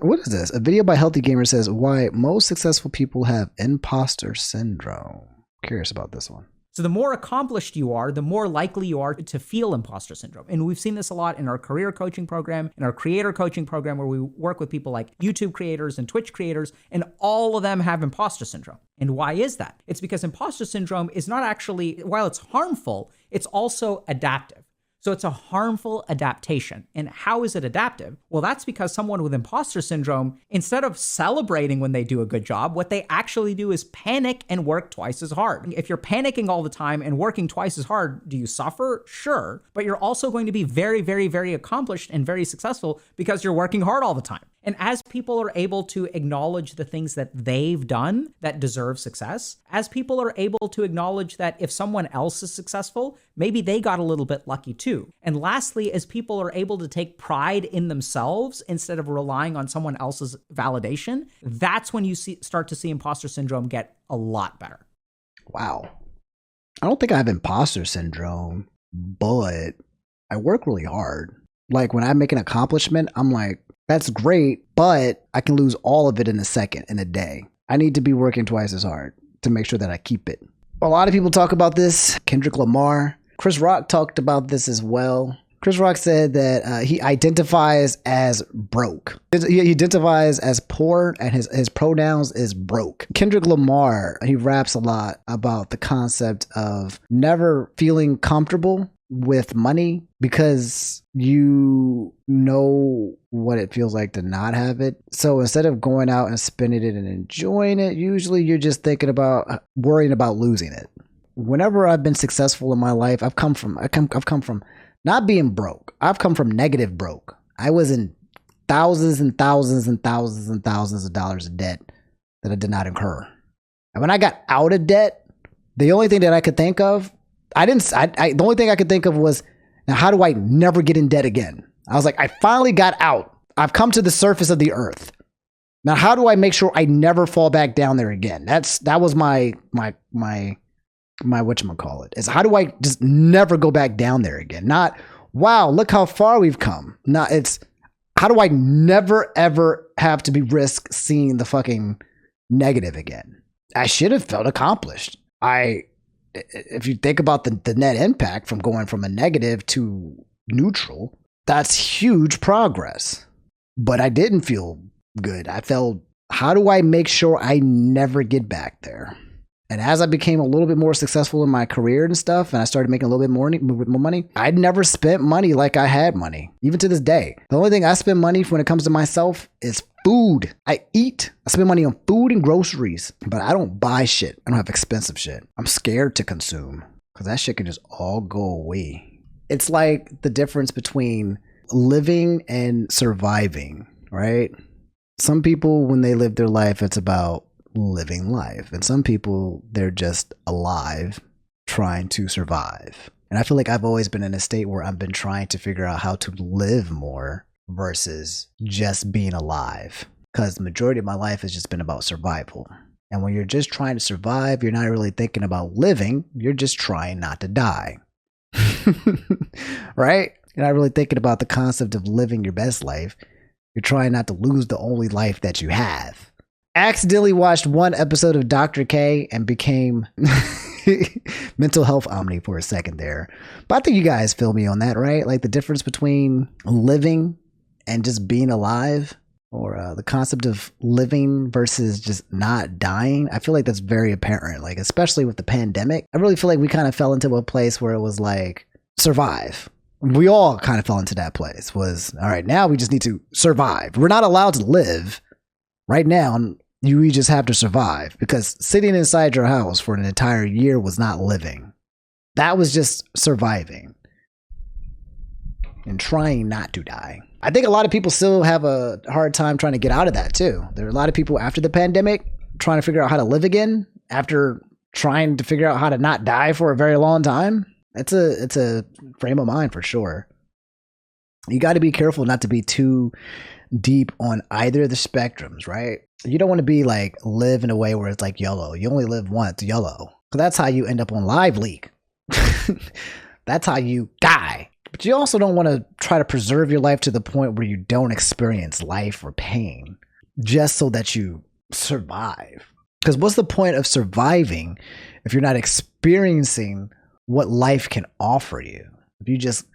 What is this? A video by Healthy Gamer says why most successful people have imposter syndrome. Curious about this one. So the more accomplished you are, the more likely you are to feel imposter syndrome. And we've seen this a lot in our career coaching program, in our creator coaching program, where we work with people like YouTube creators and Twitch creators, and all of them have imposter syndrome. And why is that? It's because imposter syndrome is not actually, while it's harmful, it's also adaptive. So it's a harmful adaptation. And how is it adaptive? Well, that's because someone with imposter syndrome, instead of celebrating when they do a good job, what they actually do is panic and work twice as hard. If you're panicking all the time and working twice as hard, do you suffer? Sure. But you're also going to be very, very, very accomplished and very successful because you're working hard all the time. And as people are able to acknowledge the things that they've done that deserve success, as people are able to acknowledge that if someone else is successful, maybe they got a little bit lucky too. And lastly, as people are able to take pride in themselves instead of relying on someone else's validation, that's when you start to see imposter syndrome get a lot better. Wow. I don't think I have imposter syndrome, but I work really hard. Like when I make an accomplishment, I'm like, that's great, but I can lose all of it in a second, in a day. I need to be working twice as hard to make sure that I keep it. A lot of people talk about this. Kendrick Lamar. Chris Rock talked about this as well. Chris Rock said that he identifies as broke. He identifies as poor and his pronouns is broke. Kendrick Lamar, he raps a lot about the concept of never feeling comfortable with money because you know what it feels like to not have it. So instead of going out and spending it and enjoying it, usually you're just thinking about worrying about losing it. Whenever I've been successful in my life, I've come from not being broke. I've come from negative broke. I was in thousands and thousands and thousands and thousands of dollars of debt that I did not incur. And when I got out of debt, the only thing that I could think of, the only thing I could think of was, now how do I never get in debt again? I was like, I finally got out. I've come to the surface of the earth. Now, how do I make sure I never fall back down there again? That was my whatchamacallit, is how do I just never go back down there again? Not, wow, look how far we've come. No, it's how do I never ever have to be risk seeing the fucking negative again? I should have felt accomplished. If you think about the net impact from going from a negative to neutral, that's huge progress. But I didn't feel good. I felt, how do I make sure I never get back there? And as I became a little bit more successful in my career and stuff, and I started making a little bit more money, I'd never spent money like I had money, even to this day. The only thing I spend money when it comes to myself is food. I spend money on food and groceries, but I don't buy shit. I don't have expensive shit. I'm scared to consume because that shit can just all go away. It's like the difference between living and surviving, right? Some people, when they live their life, it's about living life. And some people, they're just alive trying to survive. And I feel like I've always been in a state where I've been trying to figure out how to live more versus just being alive. Because the majority of my life has just been about survival. And when you're just trying to survive, you're not really thinking about living. You're just trying not to die. Right? You're not really thinking about the concept of living your best life. You're trying not to lose the only life that you have. Accidentally watched one episode of Dr. K and became mental health Omni for a second there. But I think you guys feel me on that, right? Like the difference between living and just being alive, or the concept of living versus just not dying. I feel like that's very apparent, like especially with the pandemic. I really feel like we kind of fell into a place where it was like survive. We all kind of fell into that place, was all right, now we just need to survive. We're not allowed to live right now. We just have to survive, because sitting inside your house for an entire year was not living. That was just surviving and trying not to die. I think a lot of people still have a hard time trying to get out of that too. There are a lot of people after the pandemic trying to figure out how to live again after trying to figure out how to not die for a very long time. It's a frame of mind for sure. You got to be careful not to be too deep on either of the spectrums, right? You don't want to be like live in a way where it's like YOLO. You only live once, YOLO. So that's how you end up on Live Leak. That's how you die. But you also don't want to try to preserve your life to the point where you don't experience life or pain just so that you survive. Because what's the point of surviving if you're not experiencing what life can offer you? If you just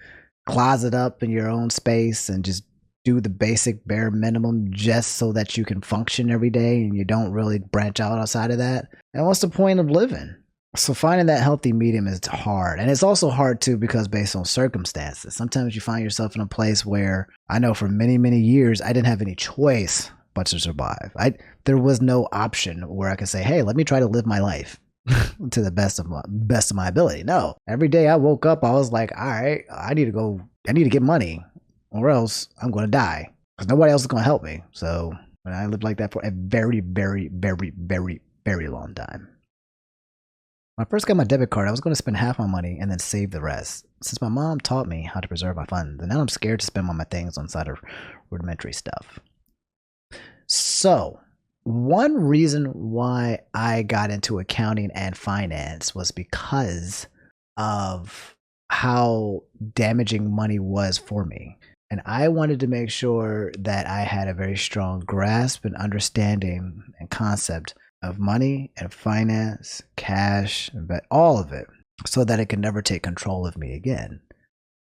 closet up in your own space and just do the basic bare minimum just so that you can function every day and you don't really branch out outside of that, and what's the point of living? So finding that healthy medium is hard. And it's also hard too because based on circumstances. Sometimes you find yourself in a place where I know for many, many years I didn't have any choice but to survive. There was no option where I could say, hey, let me try to live my life to the best of my ability. No. Every day I woke up, I was like, all right, I need to get money or else I'm going to die because nobody else is going to help me. So I lived like that for a very, very, very, very, very long time. When I first got my debit card, I was going to spend half my money and then save the rest. Since my mom taught me how to preserve my funds, and now I'm scared to spend all my things on side of rudimentary stuff. So, one reason why I got into accounting and finance was because of how damaging money was for me. And I wanted to make sure that I had a very strong grasp and understanding and concept of money and finance, cash, but all of it, so that it can never take control of me again.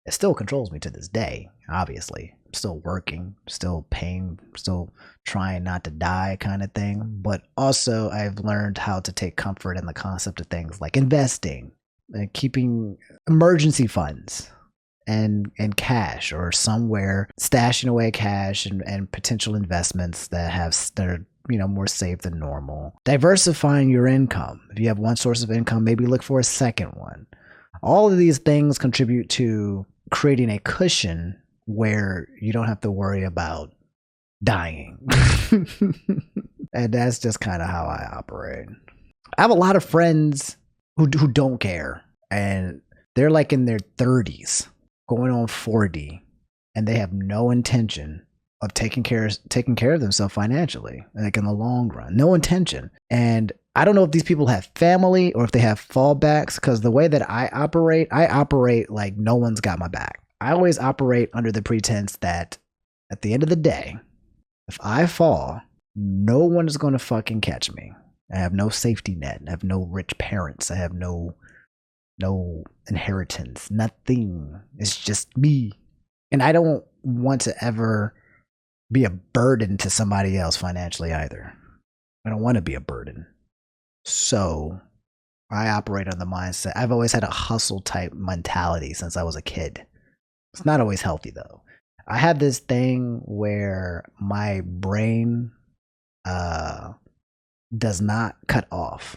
It still controls me to this day, obviously. I'm still working, still paying, still trying not to die kind of thing. But also I've learned how to take comfort in the concept of things like investing and keeping emergency funds and cash, or somewhere stashing away cash and potential investments that are more safe than normal. Diversifying your income. If you have one source of income, maybe look for a second one. All of these things contribute to creating a cushion where you don't have to worry about dying. And that's just kind of how I operate. I have a lot of friends who don't care, and they're like in their 30s, going on 40, and they have no intention of taking care of themselves financially, like in the long run. No intention. And I don't know if these people have family or if they have fallbacks, because the way that I operate like no one's got my back. I always operate under the pretense that at the end of the day, if I fall, no one is going to fucking catch me. I have no safety net. I have no rich parents. I have no inheritance, nothing. It's just me. And I don't want to ever be a burden to somebody else financially either. I don't want to be a burden. So I operate on the mindset. I've always had a hustle type mentality since I was a kid. It's not always healthy though. I have this thing where my brain does not cut off.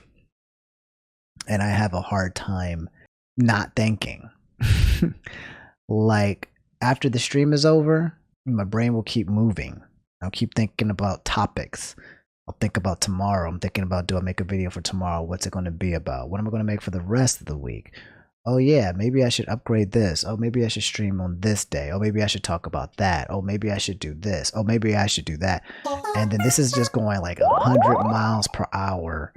And I have a hard time not thinking. Like after the stream is over, my brain will keep moving. I'll keep thinking about topics. I'll think about tomorrow. I'm thinking about, do I make a video for tomorrow? What's it going to be about? What am I going to make for the rest of the week? Oh yeah, maybe I should upgrade this. Oh, maybe I should stream on this day. Oh, maybe I should talk about that. Oh, maybe I should do this. Oh, maybe I should do that. And then this is just going like 100 miles per hour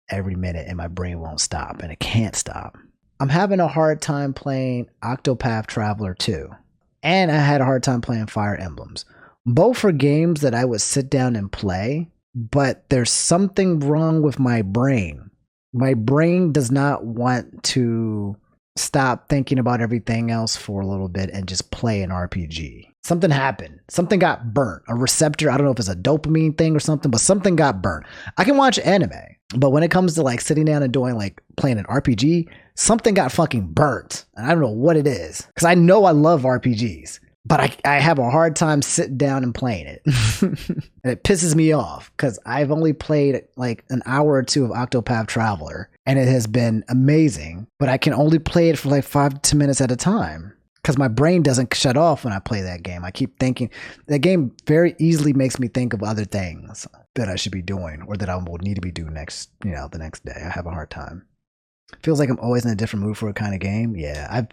every minute, and my brain won't stop, and it can't stop. I'm having a hard time playing Octopath Traveler 2. And I had a hard time playing Fire Emblems. Both are games that I would sit down and play, but there's something wrong with my brain. My brain does not want to stop thinking about everything else for a little bit and just play an RPG. Something happened. Something got burnt. A receptor, I don't know if it's a dopamine thing or something, but something got burnt. I can watch anime, but when it comes to like sitting down and doing like playing an RPG, something got fucking burnt. And I don't know what it is. Because I know I love RPGs, but I have a hard time sitting down and playing it. And it pisses me off because I've only played like an hour or two of Octopath Traveler, and it has been amazing, but I can only play it for like 5 to 10 minutes at a time because my brain doesn't shut off when I play that game. I keep thinking. That game very easily makes me think of other things that I should be doing or that I will need to be doing the next day. I have a hard time. Feels like I'm always in a different mood for a kind of game. Yeah,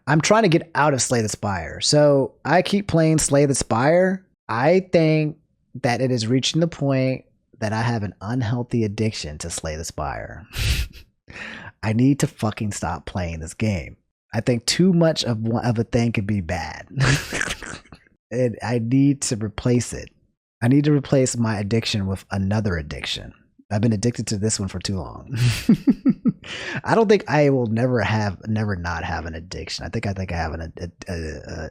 I'm trying to get out of Slay the Spire. So I keep playing Slay the Spire. I think that it is reaching the point that I have an unhealthy addiction to Slay the Spire. I need to fucking stop playing this game. I think too much of a thing could be bad. And I need to replace it. I need to replace my addiction with another addiction. I've been addicted to this one for too long. I don't think I will never not have an addiction. I think I have an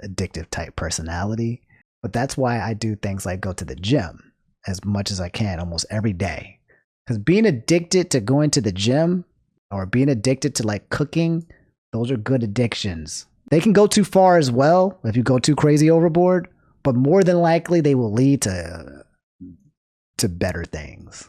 addictive type personality, but that's why I do things like go to the gym as much as I can almost every day. Because being addicted to going to the gym or being addicted to like cooking, those are good addictions. They can go too far as well if you go too crazy overboard, but more than likely they will lead to better things.